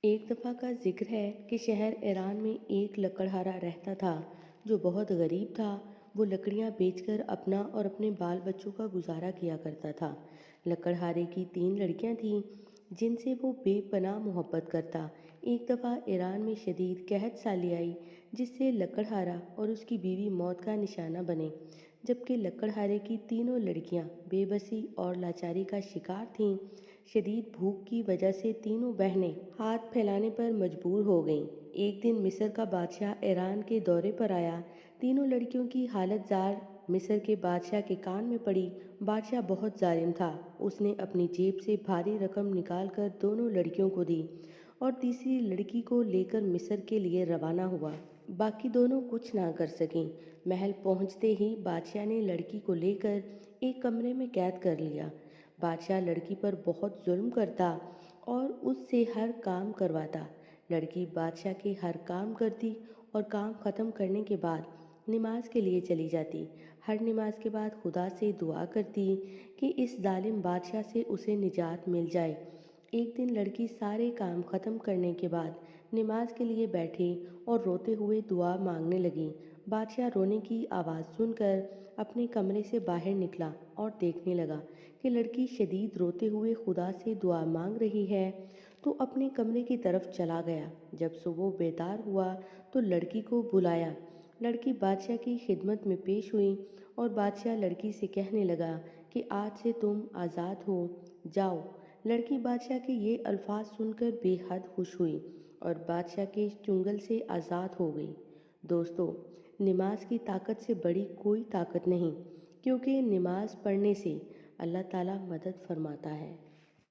ایک دفعہ کا ذکر ہے کہ شہر ایران میں ایک لکڑہارا رہتا تھا جو بہت غریب تھا۔ وہ لکڑیاں بیچ کر اپنا اور اپنے بال بچوں کا گزارا کیا کرتا تھا۔ لکڑہارے کی 3 لڑکیاں تھیں جن سے وہ بے پناہ محبت کرتا۔ ایک دفعہ ایران میں شدید قحط سالی آئی جس سے لکڑہارا اور اس کی بیوی موت کا نشانہ بنے، جبکہ لکڑہارے کی تینوں لڑکیاں بے بسی اور لاچاری کا شکار تھیں۔ شدید بھوک کی وجہ سے تینوں بہنیں ہاتھ پھیلانے پر مجبور ہو گئیں۔ ایک دن مصر کا بادشاہ ایران کے دورے پر آیا۔ تینوں لڑکیوں کی حالت زار مصر کے بادشاہ کے کان میں پڑی۔ بادشاہ بہت ظالم تھا۔ اس نے اپنی جیب سے بھاری رقم نکال کر دونوں لڑکیوں کو دی اور تیسری لڑکی کو لے کر مصر کے لیے روانہ ہوا۔ باقی دونوں کچھ نہ کر سکیں۔ محل پہنچتے ہی بادشاہ نے لڑکی کو لے کر ایک کمرے میں قید کر لیا۔ بادشاہ لڑکی پر بہت ظلم کرتا اور اس سے ہر کام کرواتا۔ لڑکی بادشاہ کے ہر کام کرتی اور کام ختم کرنے کے بعد نماز کے لیے چلی جاتی۔ ہر نماز کے بعد خدا سے دعا کرتی کہ اس ظالم بادشاہ سے اسے نجات مل جائے۔ ایک دن لڑکی سارے کام ختم کرنے کے بعد نماز کے لیے بیٹھی اور روتے ہوئے دعا مانگنے لگی۔ بادشاہ رونے کی آواز سن کر اپنے کمرے سے باہر نکلا اور دیکھنے لگا کہ لڑکی شدید روتے ہوئے خدا سے دعا مانگ رہی ہے، تو اپنے کمرے کی طرف چلا گیا۔ جب صبح بیدار ہوا تو لڑکی کو بلایا۔ لڑکی بادشاہ کی خدمت میں پیش ہوئی اور بادشاہ لڑکی سے کہنے لگا کہ آج سے تم آزاد ہو، جاؤ۔ لڑکی بادشاہ کے یہ الفاظ سن کر بے حد خوش ہوئی اور بادشاہ کے چنگل سے آزاد ہو گئی۔ دوستو، نماز کی طاقت سے بڑی کوئی طاقت نہیں، کیونکہ نماز پڑھنے سے اللہ تعالیٰ مدد فرماتا ہے۔